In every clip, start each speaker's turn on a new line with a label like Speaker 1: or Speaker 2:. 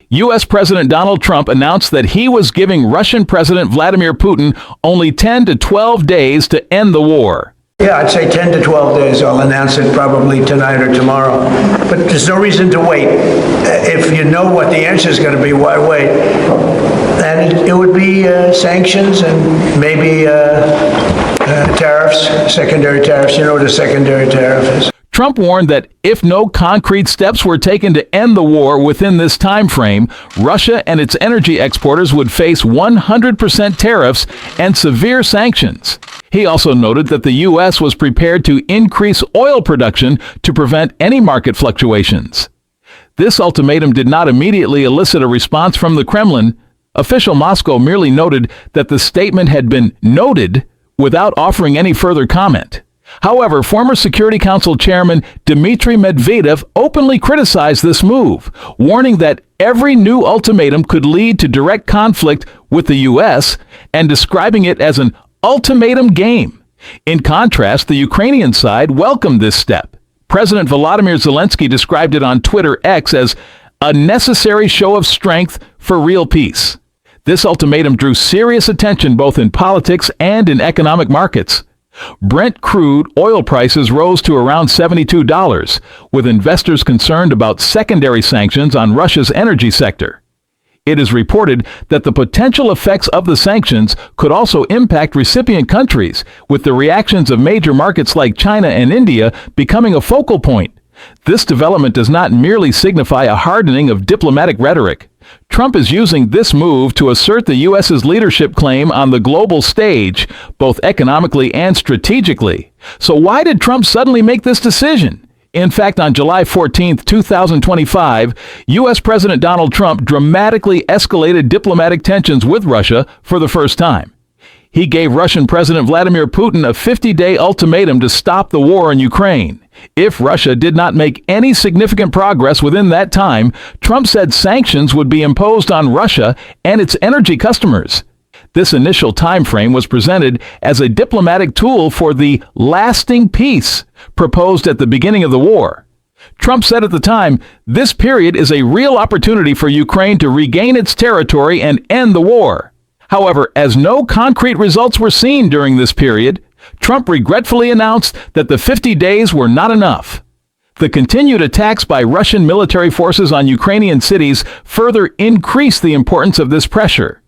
Speaker 1: U.S. President Donald Trump announced that he was giving Russian President Vladimir Putin only 10 to 12 days to end the war.
Speaker 2: Yeah, I'd say 10 to 12 days. I'll announce it probably tonight or tomorrow. But there's no reason to wait. If you know what the answer is going to be, why wait? And it would be sanctions and maybe tariffs, secondary tariffs. You know what a secondary tariff is.
Speaker 1: Trump warned that if no concrete steps were taken to end the war within this time frame, Russia and its energy exporters would face 100% tariffs and severe sanctions. He also noted that the U.S. was prepared to increase oil production to prevent any market fluctuations. This ultimatum did not immediately elicit a response from the Kremlin. Official Moscow merely noted that the statement had been noted without offering any further comment. However, former Security Council Chairman Dmitry Medvedev openly criticized this move, warning that every new ultimatum could lead to direct conflict with the U.S. and describing it as an ultimatum game. In contrast, the Ukrainian side welcomed this step. President Volodymyr Zelensky described it on Twitter X as a necessary show of strength for real peace. This ultimatum drew serious attention both in politics and in economic markets. Brent crude oil prices rose to around $72, with investors concerned about secondary sanctions on Russia's energy sector. It is reported that the potential effects of the sanctions could also impact recipient countries, with the reactions of major markets like China and India becoming a focal point. This development does not merely signify a hardening of diplomatic rhetoric. Trump is using this move to assert the U.S.'s leadership claim on the global stage, both economically and strategically. So why did Trump suddenly make this decision? In fact, on July 14, 2025, U.S. President Donald Trump dramatically escalated diplomatic tensions with Russia for the first time. He gave Russian President Vladimir Putin a 50-day ultimatum to stop the war in Ukraine. If Russia did not make any significant progress within that time, Trump said sanctions would be imposed on Russia and its energy customers. This initial time frame was presented as a diplomatic tool for the lasting peace proposed at the beginning of the war. Trump said at the time, "This period is a real opportunity for Ukraine to regain its territory and end the war." However, as no concrete results were seen during this period, Trump regretfully announced that the 50 days were not enough. The continued attacks by Russian military forces on Ukrainian cities further increased the importance of this pressure.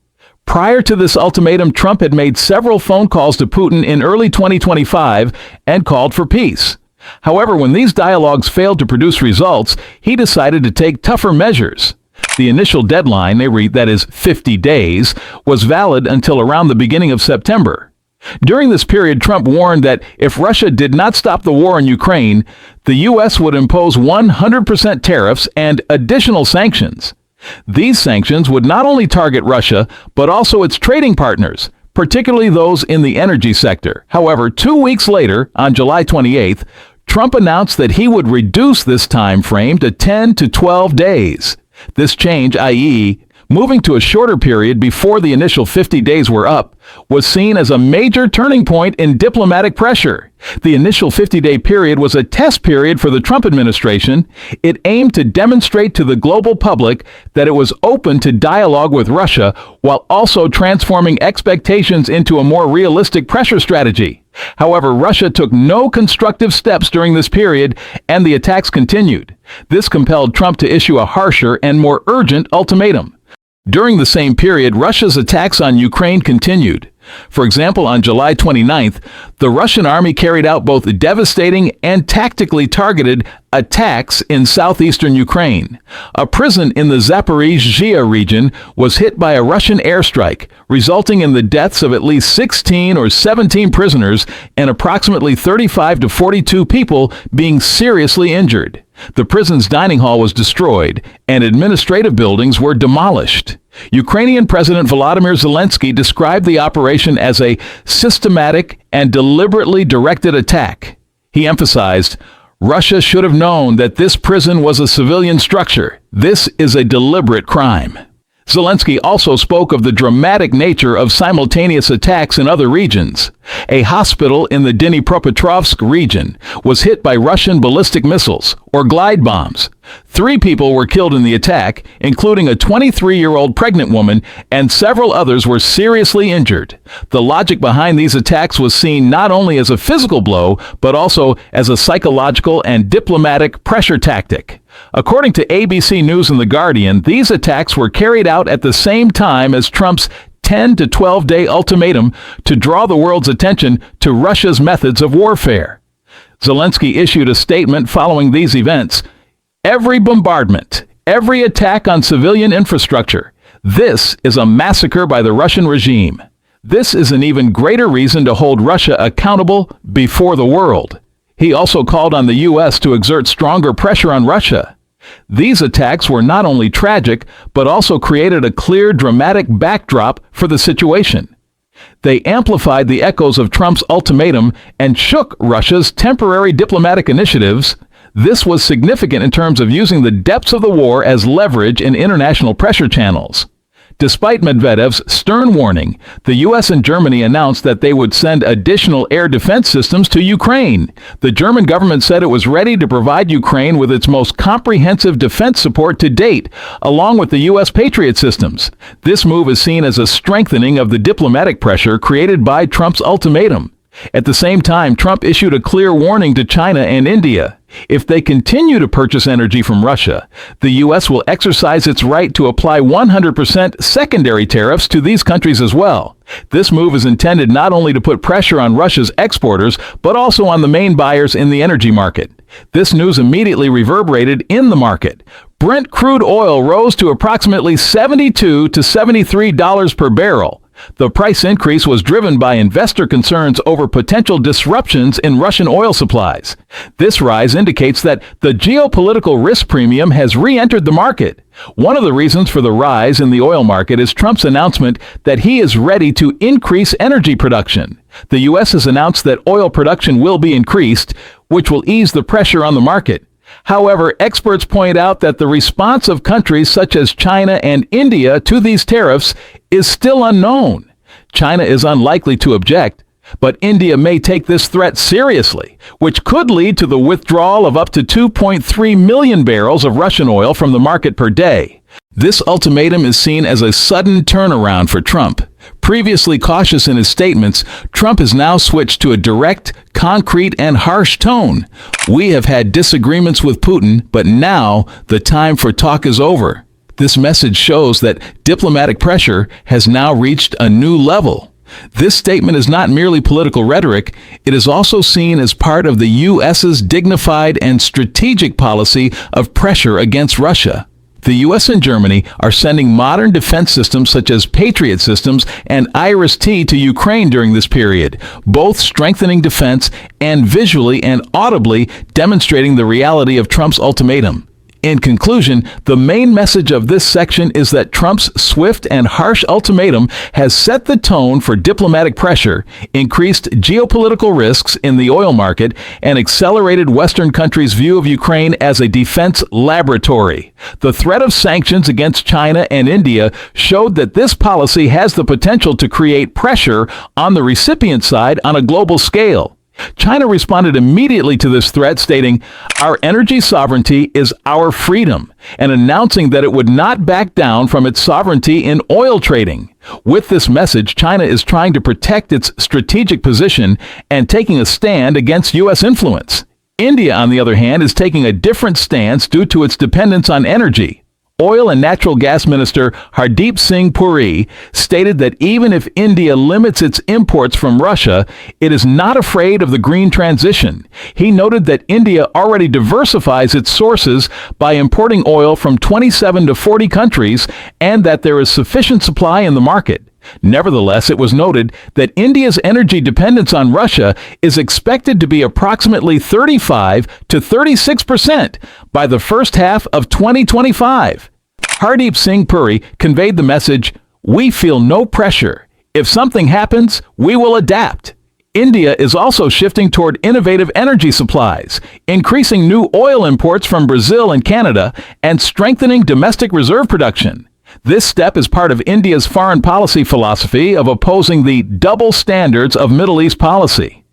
Speaker 1: Prior to this ultimatum, Trump had made several phone calls to Putin in early 2025 and called for peace. However, when these dialogues failed to produce results, he decided to take tougher measures. The initial deadline, that is 50 days, was valid until around the beginning of September. During this period, Trump warned that if Russia did not stop the war in Ukraine, the U.S. would impose 100% tariffs and additional sanctions. These sanctions would not only target Russia, but also its trading partners, particularly those in the energy sector. However, 2 weeks later, on July 28th, Trump announced that he would reduce this time frame to 10 to 12 days. This change, i.e., moving to a shorter period before the initial 50 days were up, was seen as a major turning point in diplomatic pressure. The initial 50-day period was a test period for the Trump administration. It aimed to demonstrate to the global public that it was open to dialogue with Russia while also transforming expectations into a more realistic pressure strategy. However, Russia took no constructive steps during this period, and the attacks continued. This compelled Trump to issue a harsher and more urgent ultimatum. During the same period, Russia's attacks on Ukraine continued. For example, on July 29th, the Russian army carried out both devastating and tactically targeted attacks in southeastern Ukraine. A prison in the Zaporizhzhia region was hit by a Russian airstrike, resulting in the deaths of at least 16 or 17 prisoners and approximately 35 to 42 people being seriously injured. The prison's dining hall was destroyed, and administrative buildings were demolished. Ukrainian President Volodymyr Zelensky described the operation as a systematic and deliberately directed attack. He emphasized, "Russia should have known that this prison was a civilian structure. This is a deliberate crime." Zelensky also spoke of the dramatic nature of simultaneous attacks in other regions. A hospital in the Dnipropetrovsk region was hit by Russian ballistic missiles, or glide bombs. 3 people were killed in the attack, including a 23-year-old pregnant woman, and several others were seriously injured. The logic behind these attacks was seen not only as a physical blow, but also as a psychological and diplomatic pressure tactic. According to ABC News and The Guardian, these attacks were carried out at the same time as Trump's 10 to 12-day ultimatum to draw the world's attention to Russia's methods of warfare. Zelensky issued a statement following these events. Every bombardment, every attack on civilian infrastructure, this is a massacre by the Russian regime. This is an even greater reason to hold Russia accountable before the world. He also called on the U.S. to exert stronger pressure on Russia. These attacks were not only tragic, but also created a clear, dramatic backdrop for the situation. They amplified the echoes of Trump's ultimatum and shook Russia's temporary diplomatic initiatives. This was significant in terms of using the depths of the war as leverage in international pressure channels. Despite Medvedev's stern warning, the U.S. and Germany announced that they would send additional air defense systems to Ukraine. The German government said it was ready to provide Ukraine with its most comprehensive defense support to date, along with the U.S. Patriot systems. This move is seen as a strengthening of the diplomatic pressure created by Trump's ultimatum. At the same time, Trump issued a clear warning to China and India. If they continue to purchase energy from Russia, the U.S. will exercise its right to apply 100% secondary tariffs to these countries as well. This move is intended not only to put pressure on Russia's exporters, but also on the main buyers in the energy market. This news immediately reverberated in the market. Brent crude oil rose to approximately $72 to $73 per barrel. The price increase was driven by investor concerns over potential disruptions in Russian oil supplies. This rise indicates that the geopolitical risk premium has re-entered the market. One of the reasons for the rise in the oil market is Trump's announcement that he is ready to increase energy production. The U.S. has announced that oil production will be increased, which will ease the pressure on the market. However, experts point out that the response of countries such as China and India to these tariffs is still unknown. China is unlikely to object, but India may take this threat seriously, which could lead to the withdrawal of up to 2.3 million barrels of Russian oil from the market per day. This ultimatum is seen as a sudden turnaround for Trump. Previously cautious in his statements, Trump has now switched to a direct, concrete, and harsh tone. We have had disagreements with Putin, but now the time for talk is over. This message shows that diplomatic pressure has now reached a new level. This statement is not merely political rhetoric, it is also seen as part of the U.S.'s dignified and strategic policy of pressure against Russia. The U.S. and Germany are sending modern defense systems such as Patriot systems and Iris-T to Ukraine during this period, both strengthening defense and visually and audibly demonstrating the reality of Trump's ultimatum. In conclusion, the main message of this section is that Trump's swift and harsh ultimatum has set the tone for diplomatic pressure, increased geopolitical risks in the oil market, and accelerated Western countries' view of Ukraine as a defense laboratory. The threat of sanctions against China and India showed that this policy has the potential to create pressure on the recipient side on a global scale. China responded immediately to this threat, stating, "Our energy sovereignty is our freedom," and announcing that it would not back down from its sovereignty in oil trading. With this message, China is trying to protect its strategic position and taking a stand against U.S. influence. India, on the other hand, is taking a different stance due to its dependence on energy. Oil and natural gas minister Hardeep Singh Puri stated that even if India limits its imports from Russia, it is not afraid of the green transition. He noted that India already diversifies its sources by importing oil from 27 to 40 countries and that there is sufficient supply in the market. Nevertheless, it was noted that India's energy dependence on Russia is expected to be approximately 35 to 36% by the first half of 2025. Hardeep Singh Puri conveyed the message, "We feel no pressure. If something happens, we will adapt." India is also shifting toward innovative energy supplies, increasing new oil imports from Brazil and Canada, and strengthening domestic reserve production. This step is part of India's foreign policy philosophy of opposing the double standards of Middle East policy.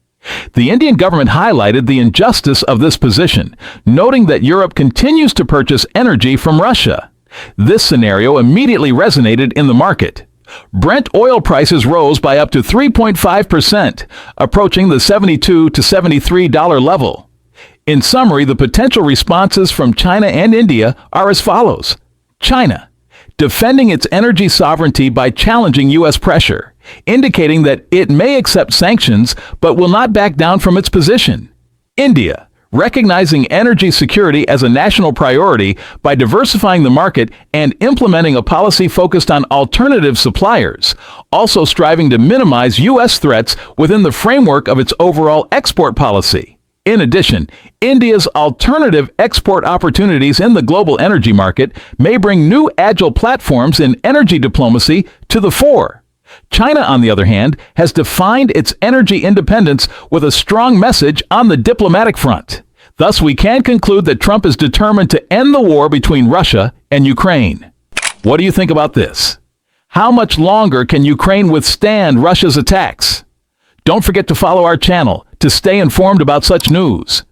Speaker 1: The Indian government highlighted the injustice of this position, noting that Europe continues to purchase energy from Russia. This scenario immediately resonated in the market. Brent oil prices rose by up to 3.5%, approaching the $72 to $73 level. In summary, the potential responses from China and India are as follows. China, defending its energy sovereignty by challenging U.S. pressure, indicating that it may accept sanctions but will not back down from its position. India, recognizing energy security as a national priority by diversifying the market and implementing a policy focused on alternative suppliers, also striving to minimize U.S. threats within the framework of its overall export policy. In addition, India's alternative export opportunities in the global energy market may bring new agile platforms in energy diplomacy to the fore. China, on the other hand, has defined its energy independence with a strong message on the diplomatic front. Thus, we can conclude that Trump is determined to end the war between Russia and Ukraine. What do you think about this? How much longer can Ukraine withstand Russia's attacks? Don't forget to follow our channel to stay informed about such news.